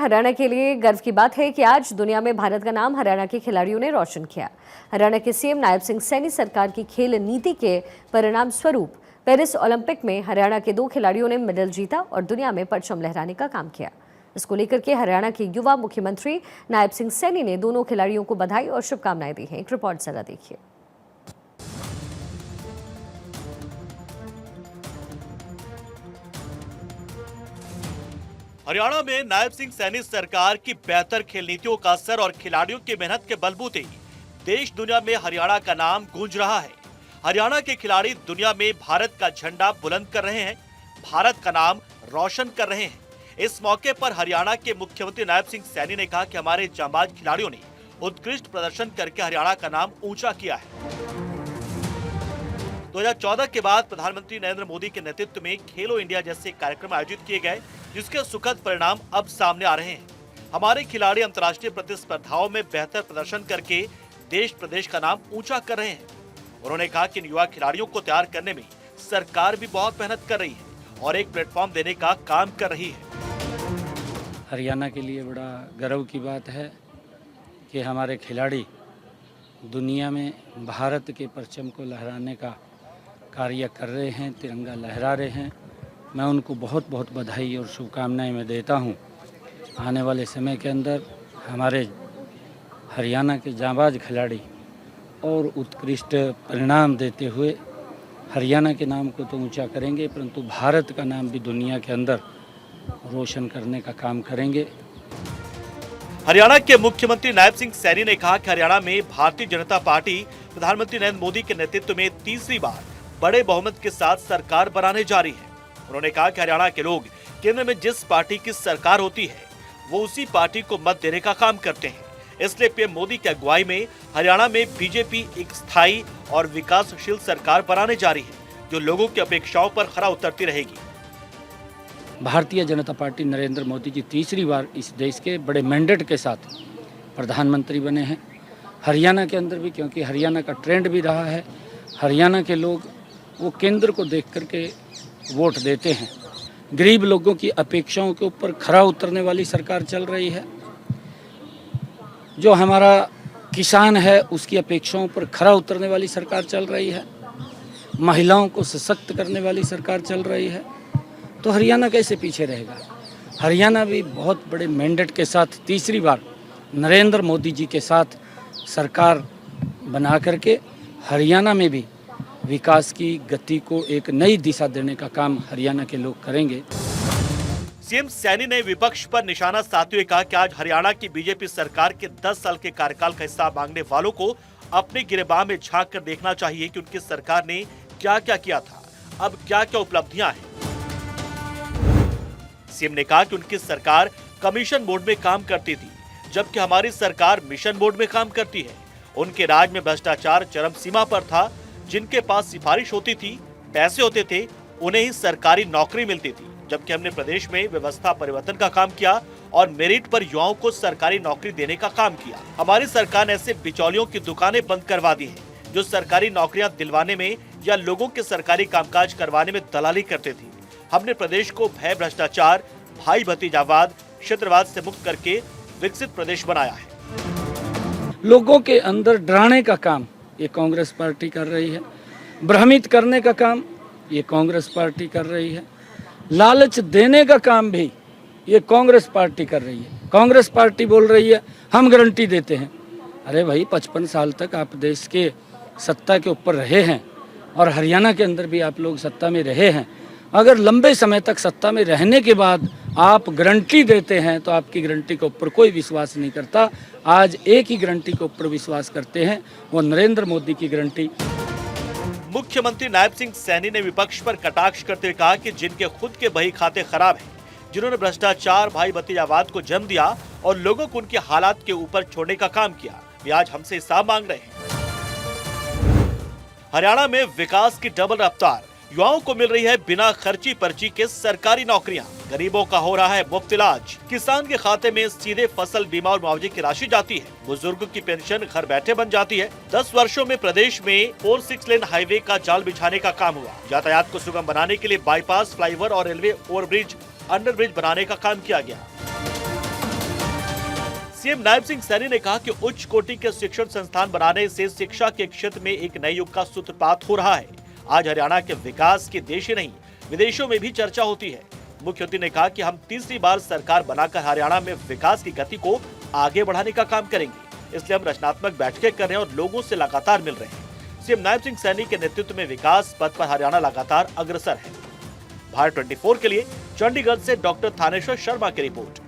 हरियाणा के लिए गर्व की बात है कि आज दुनिया में भारत का नाम हरियाणा के खिलाड़ियों ने रोशन किया। हरियाणा के सीएम नायब सिंह सैनी सरकार की खेल नीति के परिणाम स्वरूप पेरिस ओलंपिक में हरियाणा के 2 खिलाड़ियों ने मेडल जीता और दुनिया में परचम लहराने का काम किया। इसको लेकर के हरियाणा के युवा मुख्यमंत्री नायब सिंह सैनी ने दोनों खिलाड़ियों को बधाई और शुभकामनाएं दी हैं। एक रिपोर्ट जरा देखिए। हरियाणा में नायब सिंह सैनी सरकार की बेहतर खेल नीतियों का असर और खिलाड़ियों की मेहनत के बलबूते देश दुनिया में हरियाणा का नाम गूंज रहा है। हरियाणा के खिलाड़ी दुनिया में भारत का झंडा बुलंद कर रहे हैं, भारत का नाम रोशन कर रहे हैं। इस मौके पर हरियाणा के मुख्यमंत्री नायब सिंह सैनी ने कहा कि हमारे जांबाज खिलाड़ियों ने उत्कृष्ट प्रदर्शन करके हरियाणा का नाम ऊंचा किया है। 2014 के बाद प्रधानमंत्री नरेंद्र मोदी के नेतृत्व में खेलो इंडिया जैसे कार्यक्रम आयोजित किए गए, जिसके सुखद परिणाम अब सामने आ रहे हैं। हमारे खिलाड़ी अंतर्राष्ट्रीय प्रतिस्पर्धाओं में बेहतर प्रदर्शन करके देश प्रदेश का नाम ऊंचा कर रहे हैं। उन्होंने कहा कि युवा खिलाड़ियों को तैयार करने में सरकार भी बहुत मेहनत कर रही है और एक प्लेटफॉर्म देने का काम कर रही है। हरियाणा के लिए बड़ा गर्व की बात है कि हमारे खिलाड़ी दुनिया में भारत के परचम को लहराने का कार्य कर रहे हैं, तिरंगा लहरा रहे हैं। मैं उनको बहुत बहुत बधाई और शुभकामनाएं मैं देता हूं। आने वाले समय के अंदर हमारे हरियाणा के जांबाज खिलाड़ी और उत्कृष्ट परिणाम देते हुए हरियाणा के नाम को तो ऊंचा करेंगे, परंतु भारत का नाम भी दुनिया के अंदर रोशन करने का काम करेंगे। हरियाणा के मुख्यमंत्री नायब सिंह सैनी ने कहा कि हरियाणा में भारतीय जनता पार्टी प्रधानमंत्री नरेंद्र मोदी के नेतृत्व में तीसरी बार बड़े बहुमत के साथ सरकार बनाने जा रही है। उन्होंने कहा कि हरियाणा के लोग केंद्र में जिस पार्टी की सरकार होती है वो उसी पार्टी को मत देने का काम करते हैं। इसलिए पीएम मोदी की अगुवाई में हरियाणा में बीजेपी एक स्थायी और विकासशील सरकार बनाने जा रही है, जो लोगों की अपेक्षाओं पर खरा उतरती रहेगी। भारतीय जनता पार्टी नरेंद्र मोदी जी तीसरी बार इस देश के बड़े मैंडेट के साथ प्रधानमंत्री बने हैं। हरियाणा के अंदर भी, क्योंकि हरियाणा का ट्रेंड भी रहा है, हरियाणा के लोग वो केंद्र को देख करके वोट देते हैं। गरीब लोगों की अपेक्षाओं के ऊपर खरा उतरने वाली सरकार चल रही है। जो हमारा किसान है उसकी अपेक्षाओं पर खरा उतरने वाली सरकार चल रही है। महिलाओं को सशक्त करने वाली सरकार चल रही है। तो हरियाणा कैसे पीछे रहेगा? हरियाणा भी बहुत बड़े मैंडेट के साथ तीसरी बार नरेंद्र मोदी जी के साथ सरकार बना करके हरियाणा में भी विकास की गति को एक नई दिशा देने का काम हरियाणा के लोग करेंगे। सीएम सैनी ने विपक्ष पर निशाना साधते हुए कहा कि आज हरियाणा की बीजेपी सरकार के 10 साल के कार्यकाल का हिसाब मांगने वालों को अपने गिरेबान में झांक कर देखना चाहिए कि उनकी सरकार ने क्या क्या किया था, अब क्या क्या उपलब्धियां हैं। सीएम ने कहा कि उनकी सरकार कमीशन बोर्ड में काम करती थी, जबकि हमारी सरकार मिशन बोर्ड में काम करती है। उनके राज में भ्रष्टाचार चरम सीमा पर था। जिनके पास सिफारिश होती थी, पैसे होते थे, उन्हें ही सरकारी नौकरी मिलती थी, जबकि हमने प्रदेश में व्यवस्था परिवर्तन का काम किया और मेरिट पर युवाओं को सरकारी नौकरी देने का काम किया। हमारी सरकार ने ऐसे बिचौलियों की दुकानें बंद करवा दी हैं, जो सरकारी नौकरियां दिलवाने में या लोगों के सरकारी कामकाज करवाने में दलाली करते थे। हमने प्रदेश को भय, भ्रष्टाचार, भाई भतीजावाद, क्षेत्रवाद से मुक्त करके विकसित प्रदेश बनाया है। लोगों के अंदर डराने का काम ये कांग्रेस पार्टी कर रही है। भ्रमित करने का काम ये कांग्रेस पार्टी कर रही है। लालच देने का काम भी ये कांग्रेस पार्टी कर रही है। कांग्रेस पार्टी बोल रही है हम गारंटी देते हैं। अरे भाई, 55 साल तक आप देश के सत्ता के ऊपर रहे हैं और हरियाणा के अंदर भी आप लोग सत्ता में रहे हैं। अगर लंबे समय तक सत्ता में रहने के बाद आप गारंटी देते हैं तो आपकी गारंटी के ऊपर कोई विश्वास नहीं करता। आज एक ही गारंटी के ऊपर विश्वास करते हैं, वो नरेंद्र मोदी की गारंटी। मुख्यमंत्री नायब सिंह सैनी ने विपक्ष पर कटाक्ष करते हुए कहा कि जिनके खुद के बही खाते खराब हैं, जिन्होंने भ्रष्टाचार, भाई भतीजावाद को जन्म दिया और लोगों को उनके हालात के ऊपर छोड़ने का काम किया, वे आज हमसे हिसाब मांग रहे हैं। हरियाणा में विकास की डबल रफ्तार, युवाओं को मिल रही है बिना खर्ची पर्ची के सरकारी नौकरियां, गरीबों का हो रहा है मुफ्त इलाज, किसान के खाते में सीधे फसल बीमा और मुआवजे की राशि जाती है, बुजुर्ग की पेंशन घर बैठे बन जाती है। 10 वर्षों में प्रदेश में 4-6 लेन हाईवे का जाल बिछाने का काम हुआ। यातायात को सुगम बनाने के लिए बाईपास, फ्लाईओवर और रेलवे ओवरब्रिज, अंडरब्रिज बनाने का काम किया गया। सीएम नायब सिंह सैनी ने कहा कि उच्च कोटि के शिक्षण संस्थान बनाने से शिक्षा के क्षेत्र में एक नए युग का सूत्रपात हो रहा है। आज हरियाणा के विकास की देश ही नहीं विदेशों में भी चर्चा होती है। मुख्यमंत्री ने कहा कि हम तीसरी बार सरकार बनाकर हरियाणा में विकास की गति को आगे बढ़ाने का काम करेंगे, इसलिए हम रचनात्मक बैठकें कर रहे हैं और लोगों से लगातार मिल रहे हैं। सीएम नायब सिंह सैनी के नेतृत्व में विकास पथ पर हरियाणा लगातार अग्रसर है। भारत 24 के लिए चंडीगढ़ से डॉक्टर थानेश्वर शर्मा की रिपोर्ट।